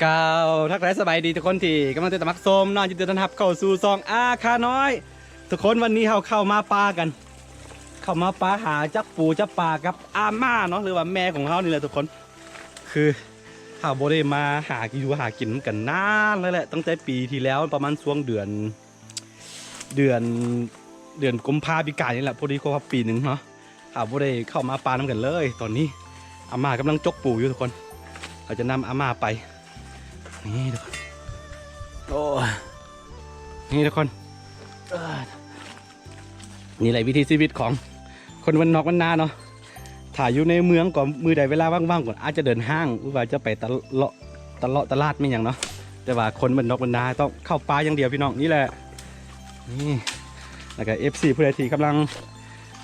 กล่าวทักทายสบายดีทุกคนที่กำลังจะมักชมนอนยินดีต้อนรับเข้าสู่ซองอาคาน้อยทุกคนวันนี้เข้ามาปลากันเข้ามาปลาหาจักปูจักปลากับอาม่าเนาะหรือว่าแม่ของเขานี่แหละทุกคนคือเขาโบได้มาหากินกันนานแล้วแหละตั้งแต่ปีที่แล้วประมาณช่วงเดือนกุมภาพันธ์ปีกายนี่แหละพอดีครบปีหนึ่งเนาะเขาโบได้เข้ามาปลาน้ำกันเลยตอนนี้อาม่ากำลังจกปูอยู่ทุกคนเขาจะนำอาม่าไปนี่ทุกคนโอ้นี่ทุกคนนี่แหละวิธีชีวิตของคนวันนอกวันนาเนาะถ่ายอยู่ในเมืองก่อนมือใดเวลาว่างๆก่อนอาจจะเดินห้างหรือว่าจะไปตลาดไม่อย่างเนาะแต่ว่าคนวันนอกวันนาต้องเข้าป่าอย่างเดียวพี่น้องนี่แหละนี่แล้วก็ FC ผู้ใดที่กำลัง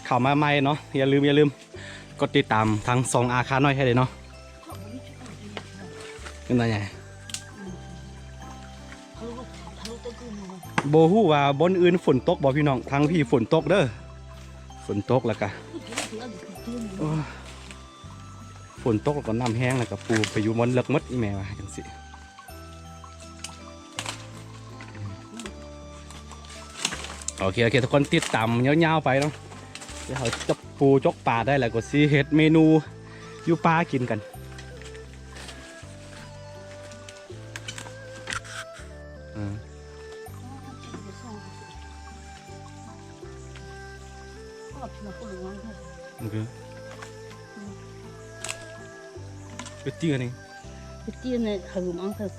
เข้ามาใหม่เนาะอย่าลืมกดติดตามทางซองอาคาน้อยให้เลยเนาะเป็นไงโบฮู้ว่าบนอื่นฝนตกบ่พี่น้องทางพี่ฝนตกเด้อฝนตกแล้วก็ฝนตกแล้วก็น้ำแห้งแล้วก็ปูไปอยู่บนเลิกมดอีแม่ว่าจังสิโอเคทุกคนติดตามยาวๆไปเนาะเดี๋ยวเขาจกปูจกปลาได้แล้วก็ซีเฮ็ดเมนูอยู่ปลากินกันไปเตี้ยนี่ไปเตี้ยเนี่ยหืมอังเถอะ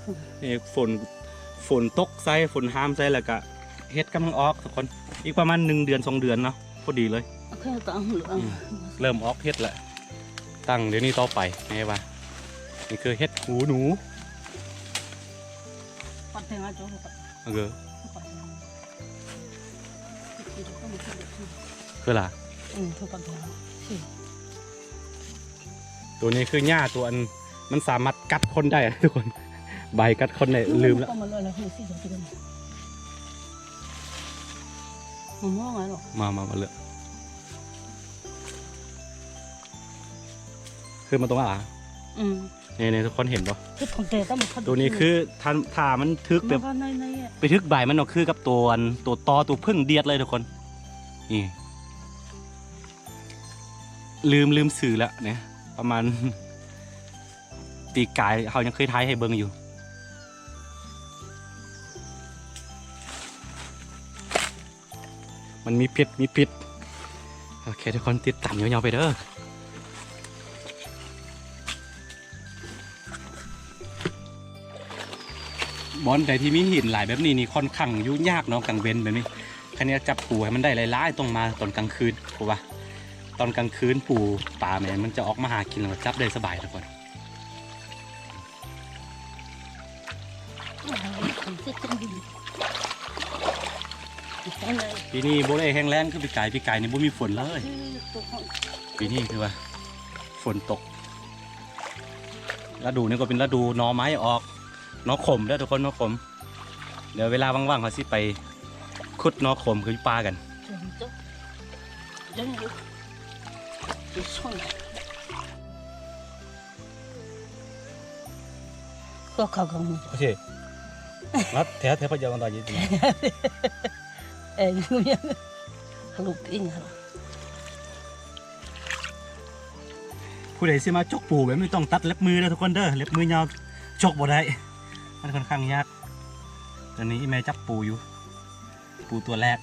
ฝนตกใส่ฝนห้ามใส่แล้วก็เฮ็ดกำลังออกทุกคนอีกประมาณ1 เดือน 2 เดือนเนาะพอดีเลยเริ่มออกเฮ็ดแหละตั้งเดี๋ยวนี้ต่อไปไงวะนี่คือเฮ็ดหูหนูคือล่ะตัวนี้คือหญ้าตัวอันมันสามารถกัดคนได้ทุกคนใบกัดคนได้ลืมแล้วมาเลยคือมันตรงอ่ะนี่ทุกคนเห็นปะตัวนี้คือทามันทึกแบบไปทึกใบมันเนาะคือกับตัวตอตัวพึ่งเดียดเลยทุกคนนี่ลืมสื่อแล้วเนี่ยประมาณปีกายเขายังเคยทายให้เบิ้งอยู่มันมีพิษโอเคทุกคนติดตามยาวๆไปเด้อบอนใดที่มีหินหลายแบบนี้นี่ค่อนข้างยุ่งยากเนาะกลางเว้นแบบนี้คันนี้จับปูให้มันได้หลายๆต้องมาตอนกลางคืนถูกปะตอนกลางคืนปูป่าแม่มันจะออกมาหากินแล้วจับได้สบายทุกคนปีนี้โบได้แห้งแล้งคือปีกายนี่โบมีฝนเลยปีนี้คือว่าฝนตกฤดูนี้ก็เป็นฤดูหน่อไม้ออกหน่อขมด้วยทุกคนหน่อขมเดี๋ยวเวลาว่างๆเขาสิไปขุดหน่อขมคือปลากันก็เข้ากันโอเคนัดแถวพะเยากันต่อยี่สิบอยู่ยังลูกอิงผู้ใดสิมาจกปูแบบไม่ต้องตัดเล็บมือนะทุกคนเด้อเล็บมือยาวจกบ่ได้มันค่อนข้างยากตอนนี้แม่จับปูอยู่ปูตัวแรก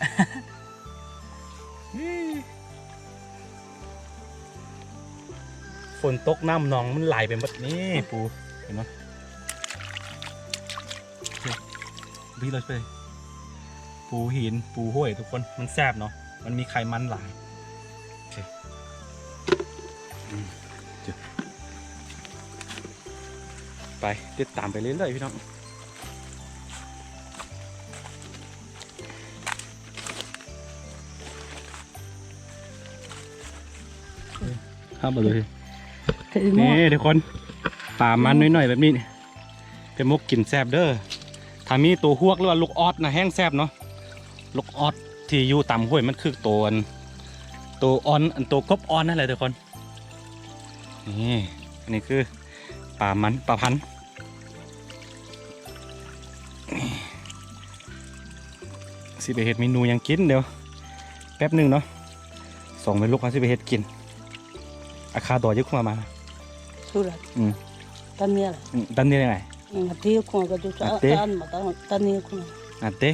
ฝนตกน้ำหนองมันไหลไปหมดนี่ปูเห็นไหมพี่เราไปปูหินปูห้วยทุกคนมันแซ่บเนาะมันมีไขมันหลายโอเคไปติดตามไปเรื่อยๆพี่น้องข้ามมาเลยนี่ทุกคนป่ามันน้อยๆแบบนี้เป็นมุกกลิ่นแซ่บเด้อถ้ามีตัวฮวกหรือว่าลูกออดนะแห้งแซ่บเนาะลูกออดที่อยู่ต่ำห้วยมันคือตัวออนตัวกบออนนั่นแหละทุกคนนี่อันนี้คือป่ามันป่าพันธุ์ สิไปเฮ็ดเมนูยังกินเดี๋ยวแป๊บหนึ่งเนาะส่งไปลูกเขาสิไปเฮ็ดกินอาคาดอยึกมา Sura. Tania. ดันนี่ยังไง Tia com a do tan ma tania com. งาเต้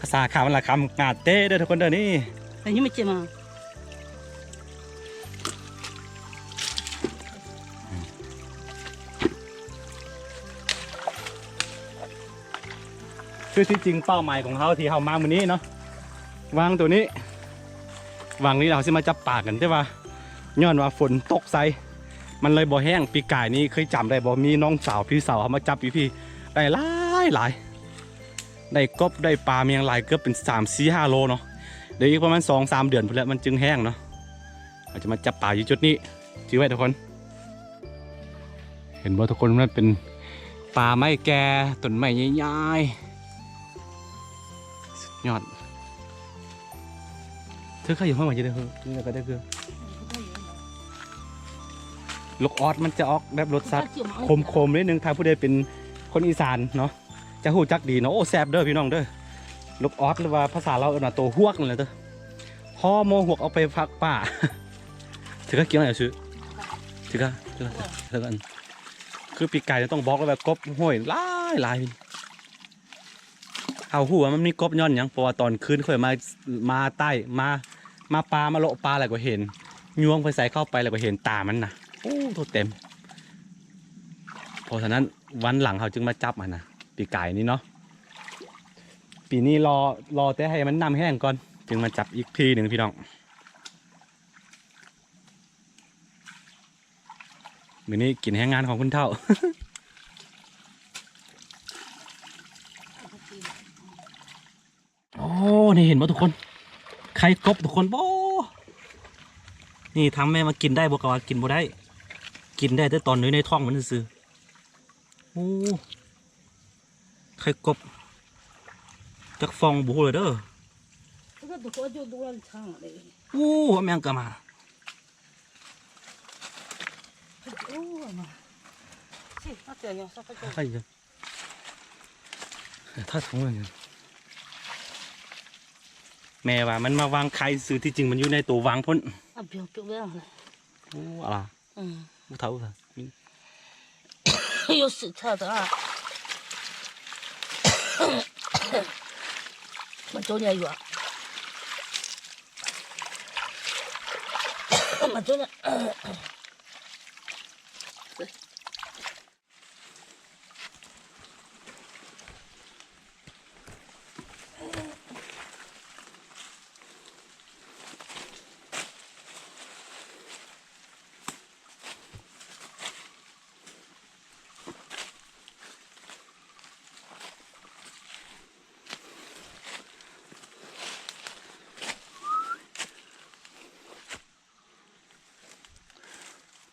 ภาษาข่าวมันละคำงาเต้เด้อทุกคนเด้อนี่ Aí me chama. คือที่จริงเป้าหมายของเขาที่เขามามื้อนี้เนาะวางตัวนี้วางนี้เราสิมาจับปลากันใช่ป่ะย้อนว่าฝนตกใส่มันเลยบ่แห้งปีกายนี้เคยจำได้บ่มีน้องสาวพี่สาวเขามาจับพี่ได้หลายได้กบได้ปลาเมียงหลายเกือบเป็น3-4-5 โลเนาะเดี๋ยวอีกประมาณ2-3 เดือนพุ่นแหละมันจึงแห้งเนาะเราจะมาจับปลาอยู่จุดนี้จื้อไว้ทุกคนเห็นบ่ทุกคนมันเป็นปลาไม้แก่ต้นไม้ใหญ่ๆสุดยอดเธอเคยอยู่ห้องไหนจะได้คือก็ได้คือลูกออดมันจะออกแบบรสชาติคมๆนิดนึงถ้าผู้ใดเป็นคนอีสานเนาะจะหูจักดีเนาะโอ้แซ่บเด้อพี่น้องเด้อลูกออดหรือว่าภาษาเราเอิ้นว่าโตหวกนั่นแหละเด้อพ่อโมหวกเอาไปพักป่าถือก็เกี่ยวอะไรซื้อถือกันคือปีกไก่ต้องบอกว่าแบบกบห้วยหลายเอาหัวมันมีกบย้อนอย่างเพราะว่าตอนคืนเคยมาใต้มาปลามาโละปลาอะไรก็เห็นยวงไปใส่เข้าไปแล้วก็เห็นตามันนะโอ้โหเต็มเพราะฉะนั้นวันหลังเขาจึงมาจับมันนะปีไก่นี้เนาะปีนี้รอแต่ให้มันน้ำแห้งก่อนจึงมาจับอีกทีหนึ่งพี่น้องมื้อนี้กินแห้งงานของคุณเท่า โอ้นี่เห็นป่ะทุกคนไข่กบทุกคนโอ้นี่ทำแม่มากินได้บอกว่ากินบ่ได้กินได้แต่ตอนในท้องมันซื่อโอ้ไข่กบจักฟองบุเลยเด้อ 그거 도와줘 노란 창. โอ้แมงกะมา 오, 아마. 씨, 어때요? 싹싹. ไข่ยังถ้าท้องมันยังแม่ว่ามันมาวางไข่ซื้อที่จริงมันอยู่ในตัววางพ่น 아, 벽 왜 안 해? โอ้อะไร 응. ผู้เฒ่าค่ะ 이거 스타다. 맞죠냐 이거. 맞죠냐.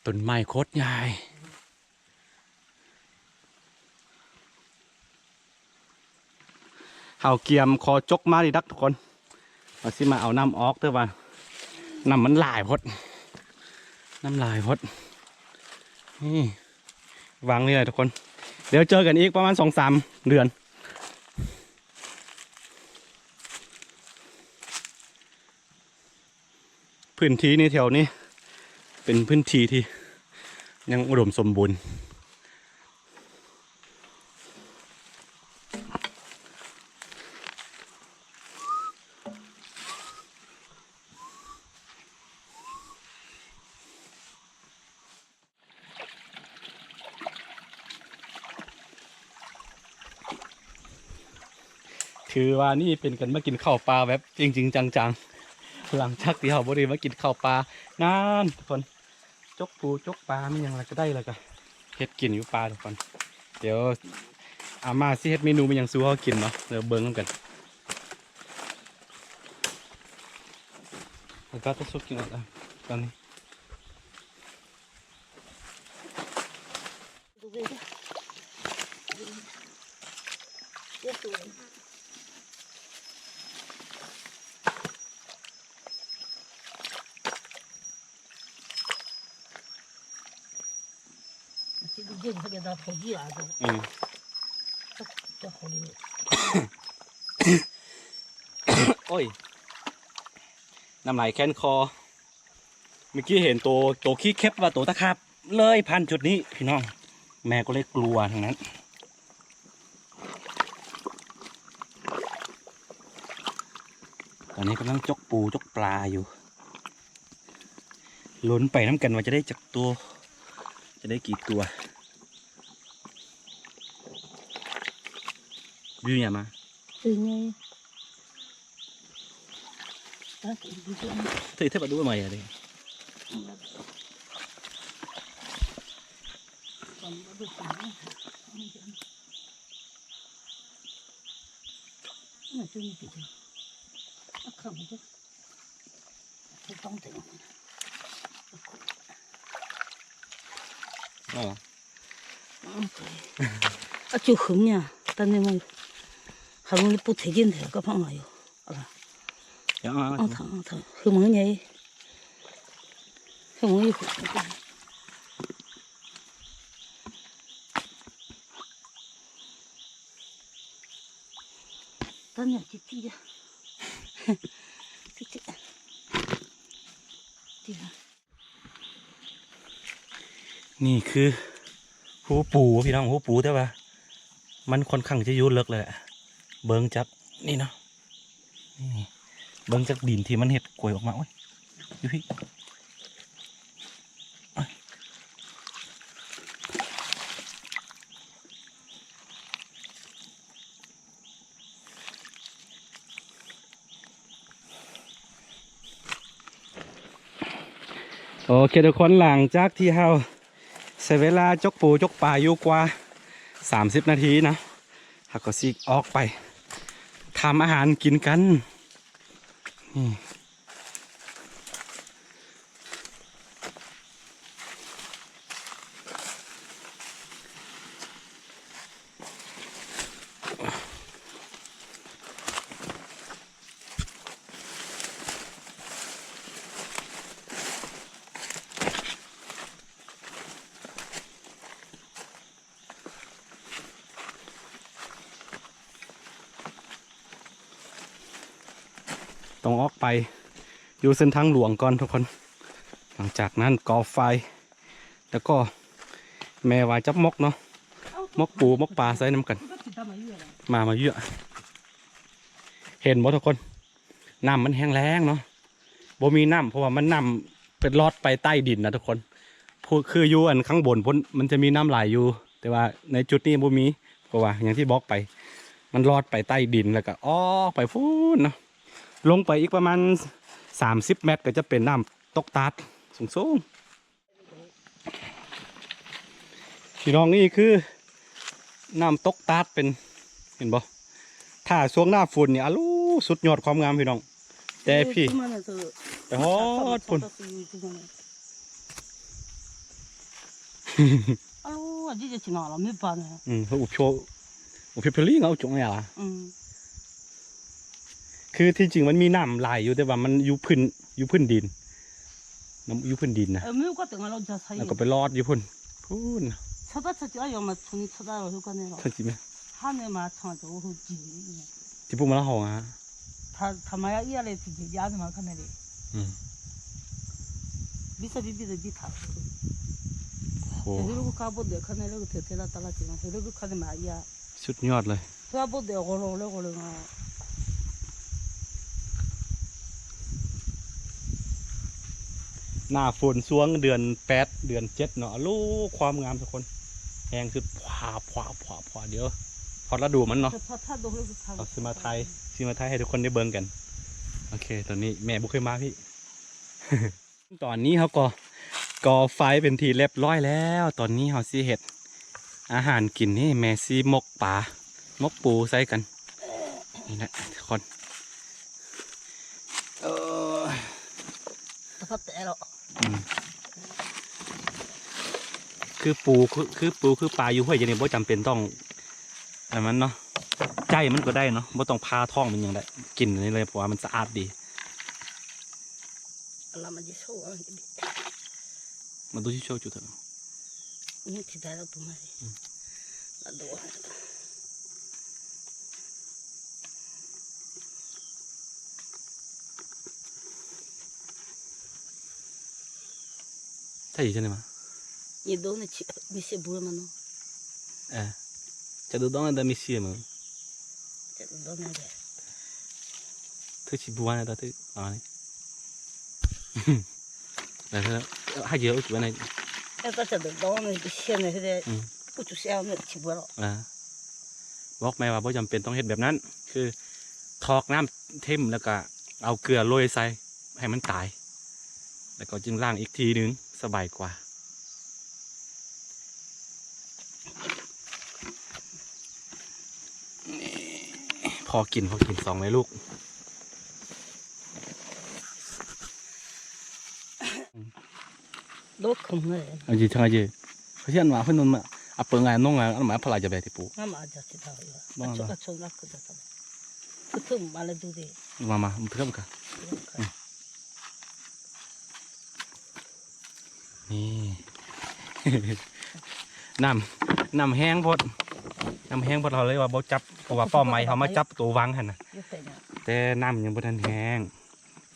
ต้นไม้โคตรใหญ่เห่าเกียมคอจกมาดิดักทุกคนเอาสิมาเอาน้ำออกเถอะว่าน้ำมันหลายพดน้ำลายพดนี่วางนี่เลยทุกคนเดี๋ยวเจอกันอีกประมาณ2-3 เดือนพื้นที่ในแถวนี้เป็นพื้นที่ที่ยังอุดมสมบูรณ์ถือว่านี่เป็นกันมากินข้าวปลาแบบจริงๆจังๆหลังจากที่เราบริมากินข้าวปลานานทุกคนจกปูจกปลาไม่ยังไรก็ได้เลยก็เฮ็ดกินอยู่ปลาทุกคนเดี๋ยวอาม่าสิเฮ็ดเมนูมันยังสู้เขากินเนาะเดี๋ยวเบิ้งกันแล้วก็ต้องซุปกินอะไรตอนนี้ 지금 이제 저기다 보기야. 저 허리. โอ้ยน้ำไหลแค้นคอเมื่อกี้เห็นตัวขี้เค็บว่าตัวตะขาบเลยพันจุดนี้พี่น้องแม่ก็เลยกลัวทั้งนั้นตอนนี้กำลังจกปูจกปลาอยู่ลุ้นไปน้ำกันว่าจะได้จักตัวจะได้กี่ตัววิวเนี่ยมา từ ngày ta cũng đi chơi thì thế bà đuôi mày à đi còn có được sáng mà chưa như thế nó không chứ cái con tỉnh chú hứng nha ta nên mà không có bút thể hiện thế các bạn ơi dạ thằng hứng mới nhảy hứng mới ta nhảy chị chị chị chị chị นี่คือหูปูพี่น้องหูปูแต่ว่ามันค่อนข้างจะยุ่งเลิกเลยอะเบิ้งจากนี่เนาะนี่เบิ้งจากดินที่มันเห็ดกลวยออกมาโอ้ยอยู่พี่โอเคทุกคนหลังจากที่เราใช้เวลาจกปูจกปลาอยู่กว่า30 นาทีนะเราก็ซีกออกไปทำอาหารกินกันนี่ต้องออกไปอยู่เส้นทางหลวงก่อนทุกคนหลังจากนั้นก่อไฟแล้วก็แม่วายจับมกเนาะมกปูมกปลาใส่น้ำกันมาเยอะเห็นบ่ทุกคนน้ำมันแห้งแล้งเนาะบ่มีน้ำเพราะว่ามันน้ำเป็นลอดไปใต้ดินนะทุกคนคืออยู่อันข้างบนพ้นมันจะมีน้ำไหลอยู่แต่ว่าในจุดนี้บ่มีเพราะว่าอย่างที่บอกไปมันลอดไปใต้ดินแล้วก็อ้อไปฟูนเนาะลงไปอีกประมาณ30 เมตรก็จะเป็นน้ำตกตาดสูงๆพี่น้องนี่คือน้ำตกตาดเป็นเห็นบ่ถ้าช่วงหน้าฝนเนี่ยอ้สุดยอดความงามพี่น้องแต่พี่ไปฮอดพุ่น alo đi chơi nào là mấy bạn này อุพิพลีเขาจงเนี่ยล่ะคือที่จริงมันมีน้ำไหลอยู่แต่ว่ามันอยู่พื้นดินน้ำอยู่พื้นดินนะ ไม่ก็ถึงเราจะใช้ แล้วก็ไปรอดอยู่พุ่น찾아ยังมาทุน찾아เราก็เนี่ยหรอ ใช่ไหม 하늘 마 찾아 오후 지 ที่พวกมันละหองฮะ 다 마야 이알에 지지 야는 마 카네리 비서 비비도 비타 โอ้ 그리고 가보데 카네리고 대테라 따라지만 그리고 카네 마야 สุดยอดเลย 가보데 오래 หน้าฝนช่วงเดือน8 เดือน 7เนาะลูกความงามทุกคนแหงสุดผาเดี๋ยวพอฤดูมันเนาะเอาซื้อมาไทยให้ทุกคนได้เบิ่งกันโอเคตอนนี้แม่บุกเคยมาพี่ ตอนนี้เขาก็ก่อไฟเป็นทีเรียบร้อยแล้วตอนนี้เขาซีเห็ดอาหารกินนี่แม่ซีมกปลามกปูใส่กันนี่แหละทุกคนคือปูคือปลาอยู่ห้วยอย่างนี้บ่จำเป็นต้องอะไรมันเนาะใจมันก็ได้เนาะบ่ต้องพาท้องมันอย่างไรกินนี่เลยเพราะว่ามันสะอาดดีมาดูที่โชว์จุดเถอะนี่ที่ได้แล้วปุ๊บมาดิแล้วดู ใช่ใช่ไหม 你都那去没写不嘛呢？ จะดูต้องอันเดมิเซียมั้ง 这都那个。 เธอชิบัวนะตาเธออ๋อนี่ แต่เธอให้เยอะจุดไหน 哎，到这都到那个现在现在不就像那起不了。 บอกแม่ว่าบ่จำเป็นต้องเฮ็ดแบบนั้น คือทอกน้ำเทมแล้วก็เอาเกลือโรยใส่ให้มันตาย แล้วก็จึงล้างอีกทีนึงสบายกว่าพอกินสองเลยลูก 都坑了， เอาจีทั้งอาจีเขาเชื่อว่าเพื่อนมาเอาเปิงงานน้องงานอันมาพลายจะแบบที่ปู 俺妈就知道了。俺从那可得了，不偷完了都得。 มาเพิ่มกันนี่ น้ำแห้งพดเราเลยว่าบ่จับเพราะว่าป้อมไม้เขามาจับตัววังหันนะ 有这样。 แต่น้ำยังบ่ทันแห้ง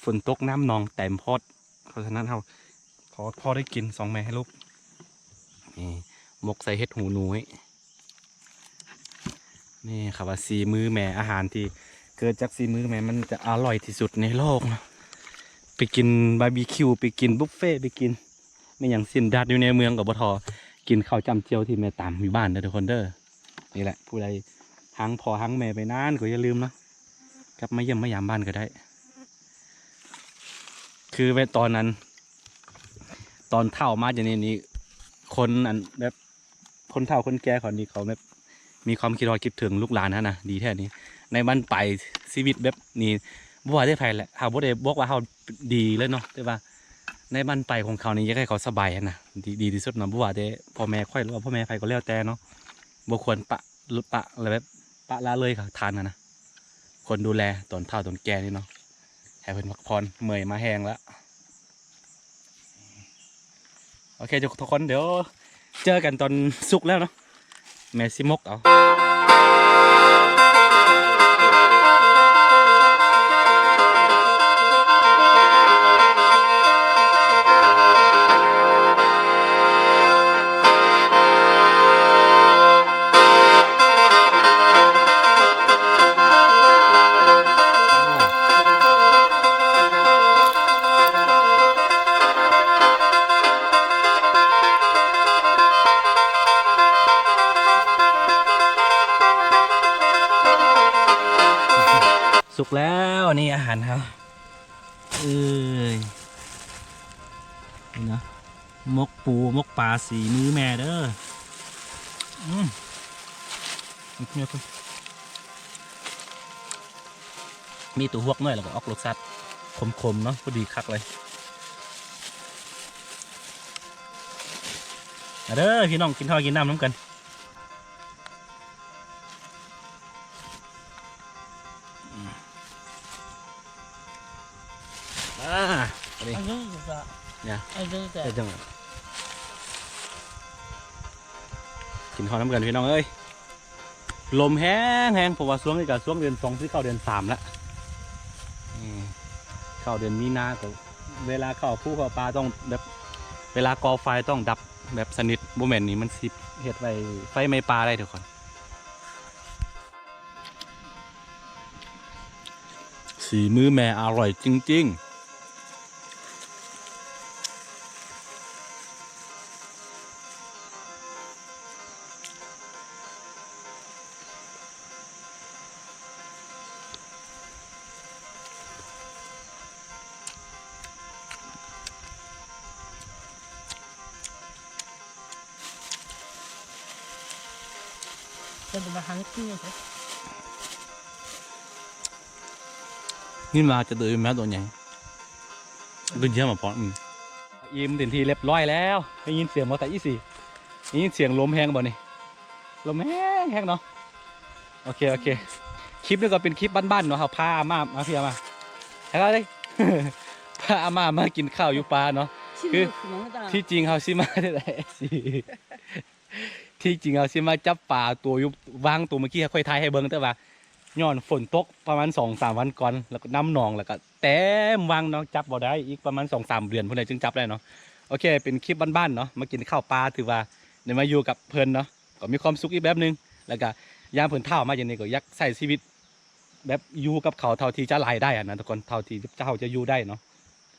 ฝนตกน้ำนองเต็มพอดเพราะฉะนั้นเราพอได้กินสองแม่ให้ลูกนี่มกใส่เห็ดหูหนูนี่ครับว่าสีมือแม่อาหารที่เกิดจากสีมือแม่มันจะอร่อยที่สุดในโลกนะไปกินบาร์บีคิวไปกินบุฟเฟ่ไปกินไม่อย่างสิ้นดัดอยู่ในเมืองกับบทกินข้าวจำเจียวที่แม่ตามอยู่บ้านเด้อทุกคนเด้อนี่แหละผู้ใดหังพอหังแม่ไปนานก็อย่าลืมนะกลับมาเยี่ยมมายามบ้านก็ได้ คือเวตอนนั้น ตอนเท่ามาจากนี้คนอันแบบคนเท่าคนแก่คนนี้เขาแบบมีความคิดคิดถึงลูกหลานนะดีแท้นี้ในบ้านไปชีวิตแบบนี้บ่ว่าได้ไผแหละเขาบ่ได้บอกว่าเขาดีเลยเนาะแต่ว่าในบ้านไปของเขานี่อยากให้เขาสบายนะดีที่สุดเนาะบ่ว่าได้พ่อแม่ค่อยหรือว่าพ่อแม่ไผก็แล้วแต่เนาะบ่ควรปะอะไรแบบปะละเลยค่ะทานนะคนดูแลตอนเท่าตอนแก่นี่เนาะให้เพิ่นพักผ่อนเมื่อยมาแห้งแล้วโอเคทุกคนเดี๋ยวเจอกันตอนสุกแล้วเนาะแม่ซิมกเอาสุกแล้วนี่อาหารครับนี่นะมกปูมกปลาสีมือแม่เด้อมีตัวหวกหน่อยแล้วก็ออกรสชาติขมๆเนาะพอดีคักเลยเด้อพี่น้องกินข้าวกินน้ำน้ำกันอันนี้ 俺就是这。 เนี่ย 俺就是这 ได้。จังกินข้าวน้ำกันพี่น้องเอ้ยลมแห้งเพราะว่าช่วงนี้ก็ช่วงเดือน2ที่เข้าเดือน3แล้วเข้าเดือนมีนาก็เวลาเข้าผู้เข้าปลาต้องแบบเวลากอไฟต้องดับแบบสนิทโมเมนต์นี้มันสิเห็ดไฟไม่ปลาได้ทุกคนสีมือแม่อร่อยจริงๆ这里边还是听着的。 นี่มาจะเดินแม่ตัวใหญ่ดูเยอะมาพอยิ้มเต็มทีเรียบร้อยแล้วได้ยินเสียงมอเตอร์24ได้ยินเสียงลมแห้งบ่นี่ลมแห้งเนาะโอเคคลิปนี้ก็เป็นคลิปบ้านๆเนาะครับพาอาม่ามาพี่อาม่าแล้วเลย พาอาม่ามากินข้าวอยู่ปลาเนาะ คือ ที่จริงเขาซิมาได้แหละสิที่จริงเขาซิมาจับปลาตัวยุบวางตัวเมื่อกี้ค่อยทายให้เบิ้งแต่ว่าย้อนฝนตกประมาณ 2-3 วันก่อนแล้วก็น้ำหนองแล้วก็เต็มวางเนาะจับบ่ได้อีกประมาณ 2-3 เดือนพวกนี้จึงจับได้เนาะ โอเคเป็นคลิปบ้านๆเนาะมากินข้าวปลาถือว่าได้มาอยู่กับเพิ่นเนาะก็มีความสุขอีกแบบนึงแล้วก็ยามเพิ่นเฒ่ามาอย่างนี้ก็อยากใช้ชีวิตแบบอยู่กับเขาเท่าที่จะรายได้อะนะทุกคนเท่าที่เจ้าจะอยู่ได้เนาะ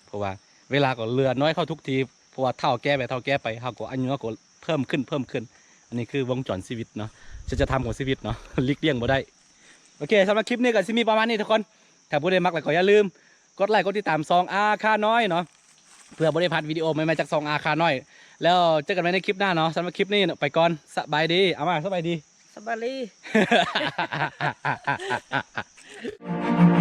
เพราะว่าเวลาก็เหลือน้อยเข้าทุกทีเพราะว่าเท่าแก่ไปเท่าแก่ไปเฮาก็อายุก็เพิ่มขึ้นอันนี้คือวงจรชีวิตเนาะจะทำของชีวิตเนาะ หลีกเลี่ยงบ่ได้โอเคสำหรับคลิปนี้ก็สิมีประมาณนี้ทุกคนถ้าผู้ใดมักแล้วก็อย่าลืมกดไลค์กดติดตามซองอาคาน้อยเนาะเพื่อบ่ได้พลาดวิดีโอใหม่ๆจากซองอาคาน้อยแล้วเจอกันใหม่ในคลิปหน้าเนาะสำหรับคลิปนี้ไปก่อนสบายดีเอามาสบายดี สบายดี